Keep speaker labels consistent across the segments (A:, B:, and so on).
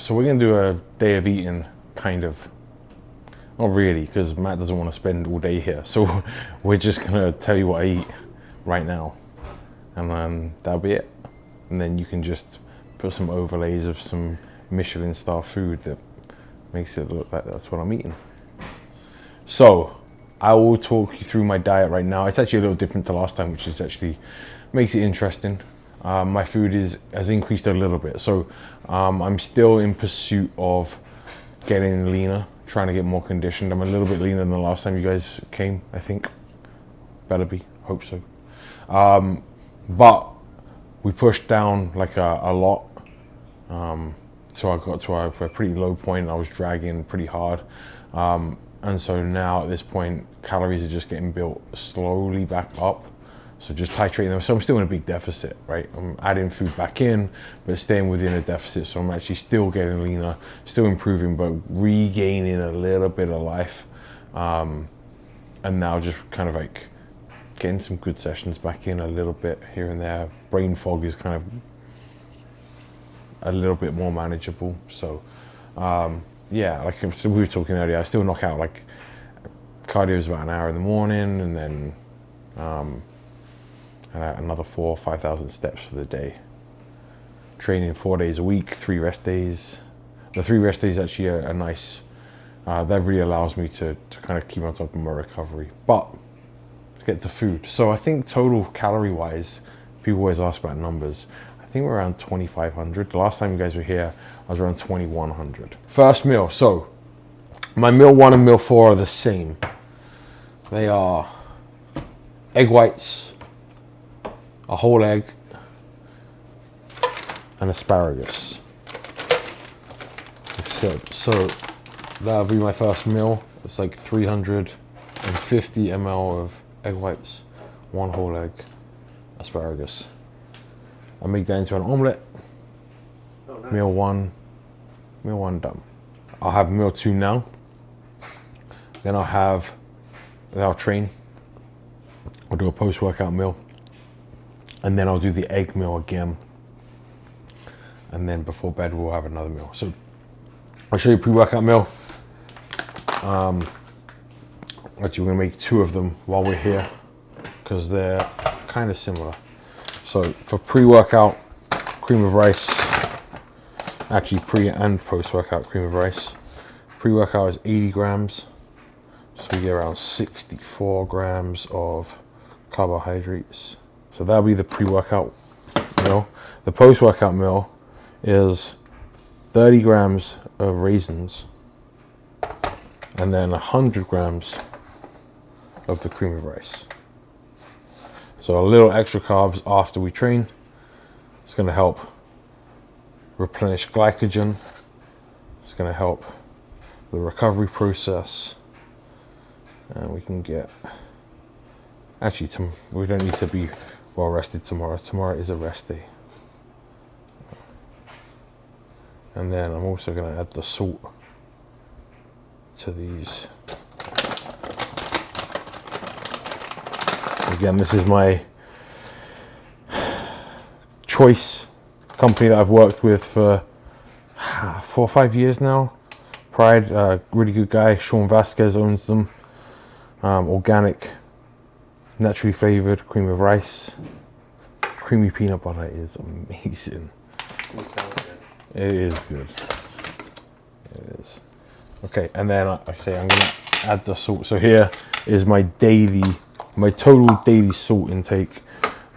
A: So we're gonna do a day of eating, kind of. Not really, because Matt doesn't want to spend all day here. So we're just gonna tell you what I eat right now, and then that'll be it. And then you can just put some overlays of some Michelin star food that makes it look like that's what I'm eating. So I will talk you through my diet right now. It's actually a little different to last time, which is actually makes it interesting. My food has increased a little bit, so I'm still in pursuit of getting leaner, trying to get more conditioned. I'm a little bit leaner than the last time you guys came, I think. Better be, hope so. But we pushed down like a lot. So I got to a pretty low point. I was dragging pretty hard. And so now at this point, calories are just getting built slowly back up. So just titrating them. So I'm still in a big deficit, right? I'm adding food back in, but staying within a deficit. So I'm actually still getting leaner, still improving, but regaining a little bit of life. And now just kind of like getting some good sessions back in a little bit here and there. Brain fog is kind of a little bit more manageable. So yeah, like we were talking earlier, I still knock out like cardio is about an hour in the morning, and then another 4,000 or 5,000 steps for the day. Training 4 days a week, 3 rest days. The 3 rest days actually are nice. That really allows me to kind of keep on top of my recovery. But let's get to food. So I think total calorie wise, people always ask about numbers. I think we're around 2,500. The last time you guys were here, I was around 2,100. First meal. So my meal 1 and meal 4 are the same. They are egg whites, a whole egg, and asparagus. So that'll be my first meal. It's like 350 ml of egg whites, 1 whole egg, asparagus. I make that into an omelette. Oh, nice. Meal one done. I'll have meal 2 now. Then I'll train. I'll do a post-workout meal. And then I'll do the egg meal again. And then before bed, we'll have another meal. So I'll show you pre-workout meal. Actually, we're gonna make 2 of them while we're here, because they're kind of similar. So for pre-workout, cream of rice, actually pre and post-workout cream of rice. Pre-workout is 80 grams. So we get around 64 grams of carbohydrates. So that'll be the pre-workout meal. The post-workout meal is 30 grams of raisins and then 100 grams of the cream of rice. So a little extra carbs after we train. It's going to help replenish glycogen. It's going to help the recovery process. And we can get, actually we don't need to be well rested tomorrow. Tomorrow is a rest day. And then I'm also going to add the salt to these. Again, this is my choice company that I've worked with for 4 or 5 years now. Pride, really good guy, Sean Vasquez owns them. Organic, naturally flavored cream of rice. Creamy peanut butter is amazing.
B: It sounds good.
A: It is good. It is. Okay, and then like I say, I'm gonna add the salt. So here is my total daily salt intake.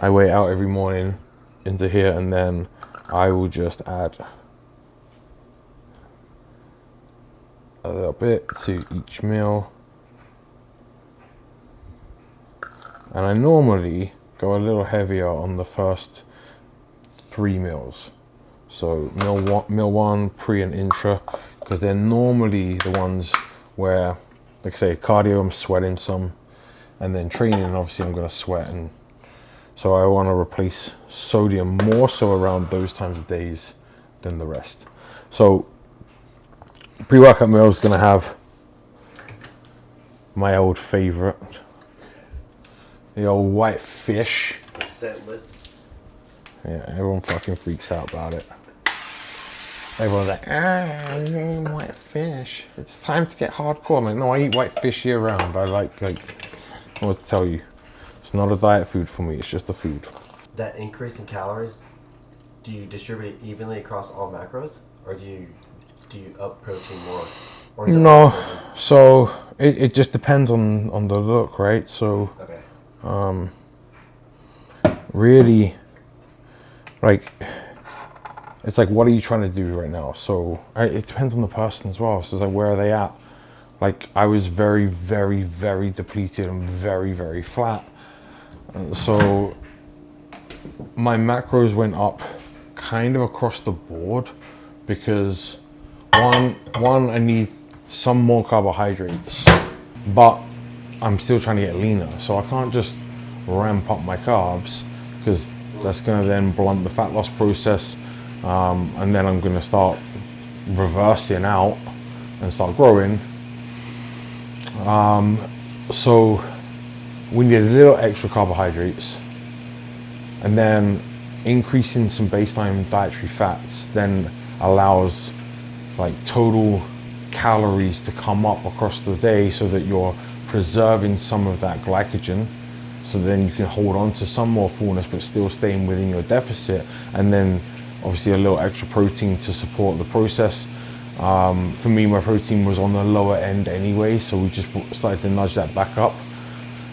A: I weigh it out every morning into here, and then I will just add a little bit to each meal. And I normally go a little heavier on the first 3 meals. So meal one, pre and intra, because they're normally the ones where, like I say, cardio, I'm sweating some, and then training, obviously I'm going to sweat, and so I want to replace sodium more so around those times of days than the rest. So pre-workout meal is going to have my old favorite, the old white fish.
B: Set list.
A: Yeah, everyone fucking freaks out about it. Everyone's like, you eat white fish. It's time to get hardcore. I'm like, no, I eat white fish year round. I like I want to tell you, it's not a diet food for me. It's just a food.
B: That increase in calories, do you distribute it evenly across all macros, or do you up protein more? Or is it
A: No, so it just depends on the look, right? So,
B: okay.
A: Really, like, it's like, what are you trying to do right now? So it depends on the person as well. So it's like, where are they at? Like, I was very, very, very depleted and very, very flat. So my macros went up kind of across the board because one, I need some more carbohydrates, but I'm still trying to get leaner. So I can't just ramp up my carbs because that's going to then blunt the fat loss process. And then I'm going to start reversing out and start growing. So we need a little extra carbohydrates, and then increasing some baseline dietary fats then allows like total calories to come up across the day so that you're preserving some of that glycogen, so then you can hold on to some more fullness but still staying within your deficit, and then obviously a little extra protein to support the process. For me, my protein was on the lower end anyway, so we just started to nudge that back up.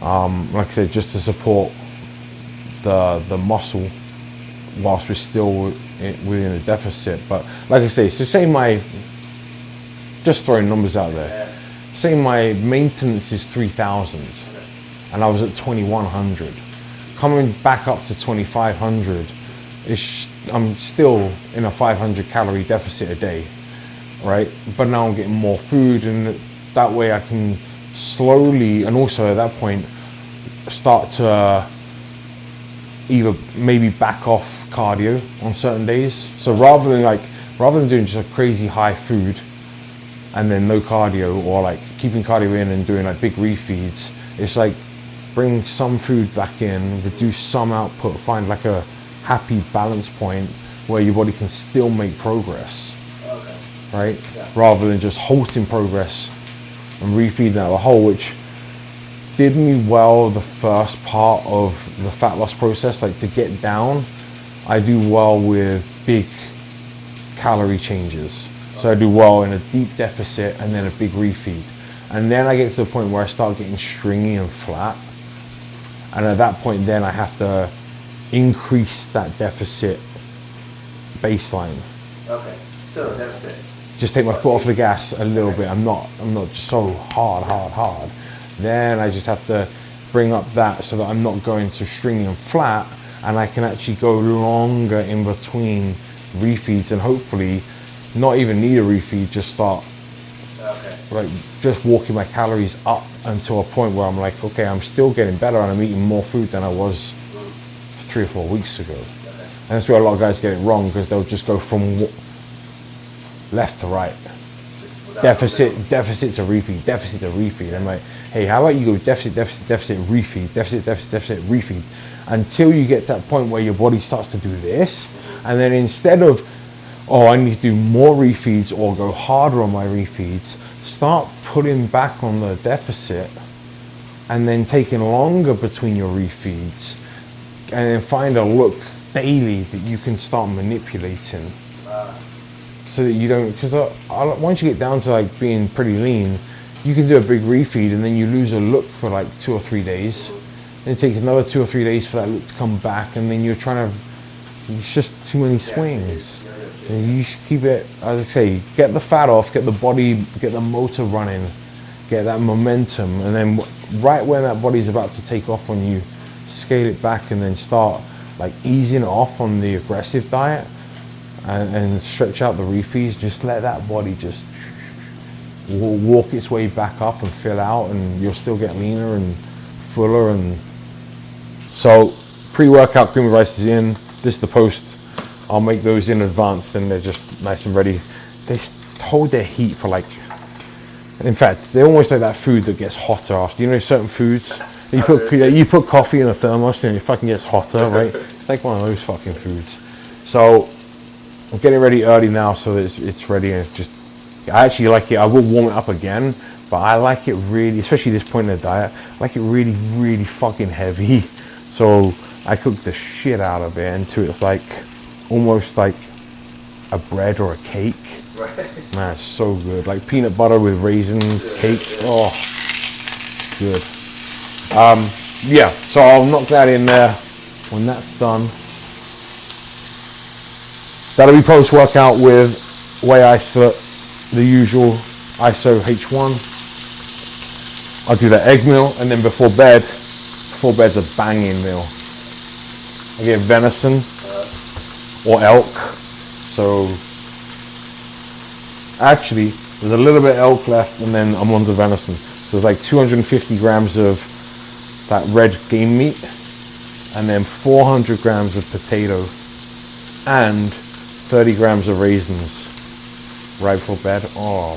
A: Like I said, just to support the muscle whilst we're still within a deficit. But like I say, so say just throwing numbers out there, say my maintenance is 3,000 and I was at 2,100. Coming back up to 2,500, I'm still in a 500 calorie deficit a day, right? But now I'm getting more food, and that way I can slowly, and also at that point, start to either maybe back off cardio on certain days. So rather than doing just a crazy high food and then no cardio, or like keeping cardio in and doing like big refeeds, it's like bring some food back in, reduce some output, find like a happy balance point where your body can still make progress, right? Yeah. Rather than just halting progress and refeeding out the hole, which did me well the first part of the fat loss process. Like, to get down, I do well with big calorie changes. So I do well in a deep deficit and then a big refeed. And then I get to the point where I start getting stringy and flat. And at that point, then I have to increase that deficit baseline.
B: Okay, so deficit.
A: Just take my foot off the gas a little bit. I'm not just so hard. Then I just have to bring up that so that I'm not going to stringy and flat, and I can actually go longer in between refeeds and hopefully not even need a refeed, just start like just walking my calories up until a point where I'm like, okay, I'm still getting better and I'm eating more food than I was 3 or 4 weeks ago. And that's where a lot of guys get it wrong, because they'll just go from left to right. Deficit to refeed. I'm like, hey, how about you go deficit, refeed, deficit, refeed, until you get to that point where your body starts to do this. And then instead of, oh, I need to do more refeeds or go harder on my refeeds, start putting back on the deficit and then taking longer between your refeeds, and then find a look daily that you can start manipulating. So that you don't, because once you get down to like being pretty lean, you can do a big refeed and then you lose a look for like 2 or 3 days. Then it takes another 2 or 3 days for that look to come back, and then you're trying to, it's just too many swings. And you just keep it, as I say, get the fat off, get the body, get the motor running, get that momentum, and then right when that body's about to take off on you, scale it back and then start like easing it off on the aggressive diet. And stretch out the refeeds. Just let that body just walk its way back up and fill out, and you'll still get leaner and fuller. And so pre-workout cream of rice is in. This is the post. I'll make those in advance, and they're just nice and ready. They hold their heat for like, in fact, they're almost like that food that gets hotter after. You know, certain foods, you put coffee in a thermos and it fucking gets hotter, right? It's like one of those fucking foods. So I'm getting ready early now, so it's ready, and it's just, I actually like it. I will warm it up again, but I like it really, especially this point in the diet, I like it really, really fucking heavy. So I cook the shit out of it until it's like, almost like a bread or a cake.
B: Right.
A: Man, it's so good. Like peanut butter with raisins, cake. Oh, good. Yeah, so I'll knock that in there when that's done. That'll be post-workout with whey isolate, the usual ISO H1. I'll do that egg meal, and then before bed's a banging meal. I get venison or elk. So actually, there's a little bit of elk left, and then I'm on to venison. So there's like 250 grams of that red game meat, and then 400 grams of potato, and 30 grams of raisins right before bed. Oh,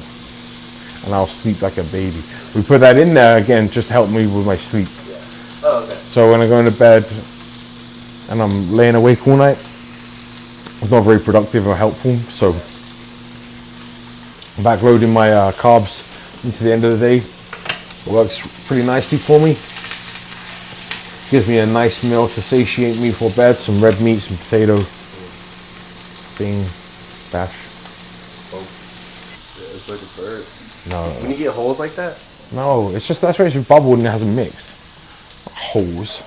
A: and I'll sleep like a baby. We put that in there again just to help me with my sleep.
B: Yeah. Oh, okay.
A: So when I go into bed and I'm laying awake all night, it's not very productive or helpful. So backloading my carbs into the end of the day works pretty nicely for me. Gives me a nice meal to satiate me for bed. Some red meat, some potato, thing, bash.
B: Oh, yeah, it's like a bird.
A: No,
B: When you get holes like that?
A: no, it's just that's why it's bubbled and it hasn't mixed. Holes.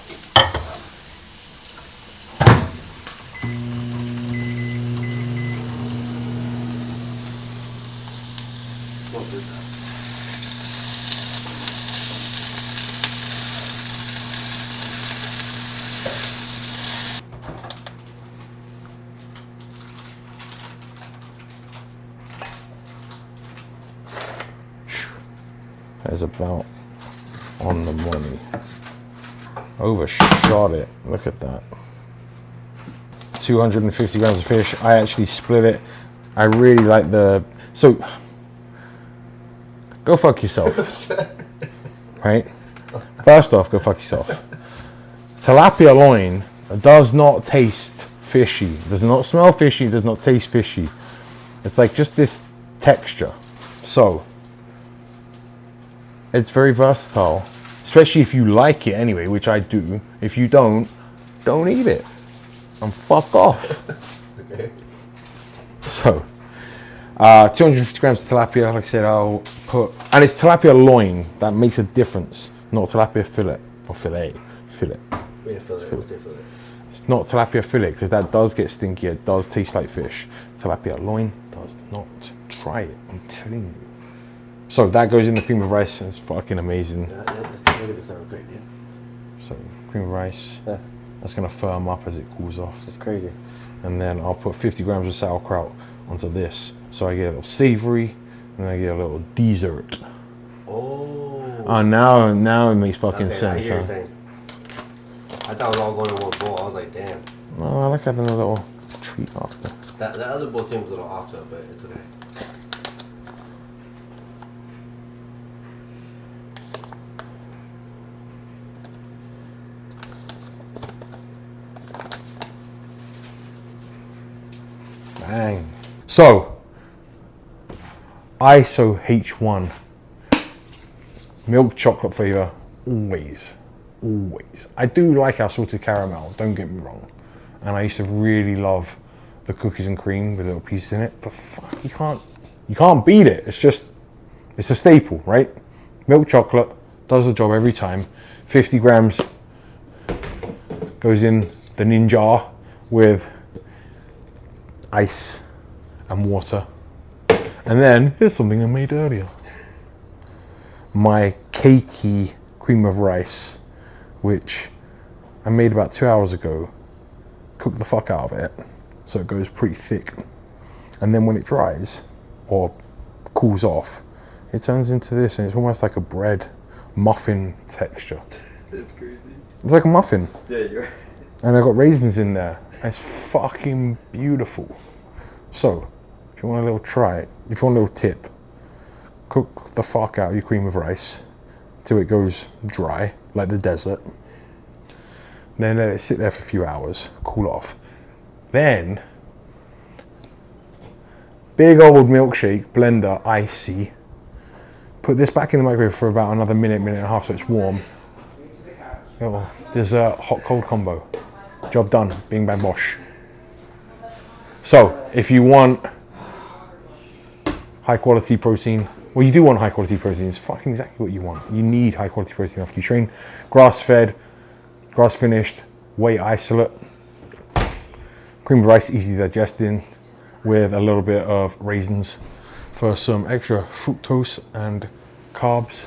B: What is that?
A: That is about on the money. Overshot it. Look at that. 250 grams of fish. I actually split it. I really like the. So, go fuck yourself. Right? First off, go fuck yourself. Tilapia loin does not taste fishy. It does not smell fishy. It does not taste fishy. It's like just this texture. So, it's very versatile, especially if you like it anyway, which I do. If you don't eat it and fuck off.
B: Okay.
A: So 250 grams of tilapia, like I said, I'll put, and it's tilapia loin, that makes a difference, not tilapia fillet or fillet.
B: Yeah, fillet. We'll say fillet.
A: It's not tilapia fillet because that does get stinky. It does taste like fish. Tilapia loin does not. Try it, I'm telling you. So that goes in the cream of rice, and it's fucking amazing.
B: Yeah, let's take a look at this real quick, dude.
A: So cream of rice,
B: Yeah.
A: that's gonna firm up as it cools off.
B: That's crazy.
A: And then I'll put 50 grams of sauerkraut onto this. So I get a little savory, and I get a little dessert.
B: Oh.
A: Oh, now it makes fucking
B: Okay, I
A: sense.
B: hear you
A: Huh?
B: saying. I thought it was all going in one bowl. I was like, damn.
A: No, I like having a little treat after.
B: That other bowl seems a little off to it, but it's okay.
A: Bang. So, ISO H1. Milk chocolate flavor, always. I do like our salted caramel, don't get me wrong. And I used to really love the cookies and cream with little pieces in it, but fuck, you can't beat it. It's a staple, right? Milk chocolate does the job every time. 50 grams goes in the ninja with ice and water. And then here's something I made earlier. My cakey cream of rice, which I made about 2 hours ago. Cook the fuck out of it so it goes pretty thick. And then when it dries or cools off, it turns into this, and it's almost like a bread muffin texture.
B: That's crazy.
A: It's like a muffin.
B: Yeah, you're right.
A: And I got raisins in there. It's fucking beautiful. So, if you want a little try, if you want a little tip, cook the fuck out of your cream of rice till it goes dry, like the desert. Then let it sit there for a few hours, cool off. Then Big old milkshake, blender, icy. Put this back in the microwave for about another minute, minute and a half so it's warm. Oh, there's a hot cold combo. Job done, bing bang bosh. So, if you want high quality protein, well, you do want high quality protein, it's fucking exactly what you want. You need high quality protein after you train. Grass fed, grass finished, whey isolate, cream of rice, easy digesting, with a little bit of raisins for some extra fructose and carbs.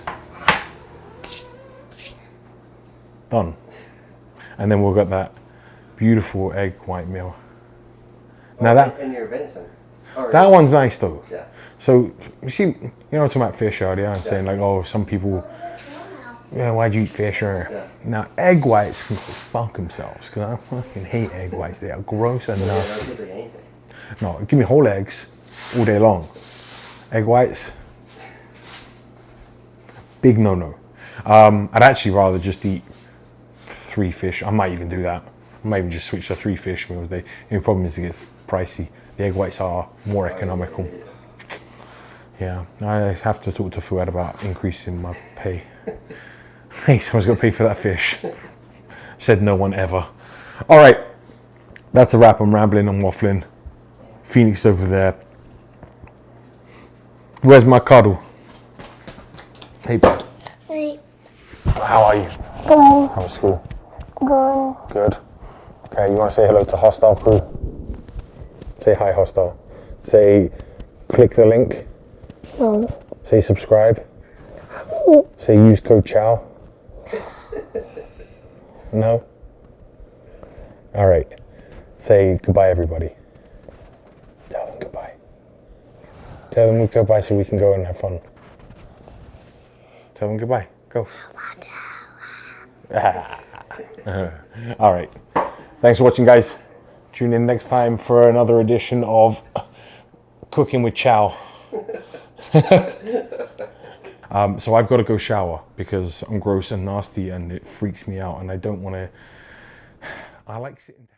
A: Done. And then we'll get that beautiful egg white meal. Now that,
B: in your venison.
A: that one's nice though.
B: Yeah.
A: So you see, you know, talking about fish earlier, I'm saying like, oh, some people, you know, why'd you eat fish? Or now egg whites can go fuck themselves because I fucking hate egg whites. They are gross and nasty. No, give me whole eggs all day long. Egg whites, big no-no. I'd actually rather just eat 3 fish. I might even do that. I might even just switch to 3 fish meals a day. The only problem is it gets pricey. The egg whites are more economical. Yeah, I have to talk to Fuad about increasing my pay. Hey, someone's got to pay for that fish. Said no one ever. All right, that's a wrap. I'm rambling, I'm waffling. Phoenix over there. Where's my cuddle? Hey, bud.
C: Hey.
A: How are you?
C: Good.
A: How was school?
C: Good.
A: Good. Okay, you want to say hello to Hostile crew? Say hi, Hostile. Say, click the link.
C: No.
A: Say subscribe. Say use code Chow. No? All right. Say goodbye, everybody. Tell them goodbye. Tell them goodbye so we can go and have fun. Tell them goodbye. Go. All right. Thanks for watching, guys. Tune in next time for another edition of Cooking with Chow. So I've got to go shower because I'm gross and nasty and it freaks me out and I don't want to. I like sitting down.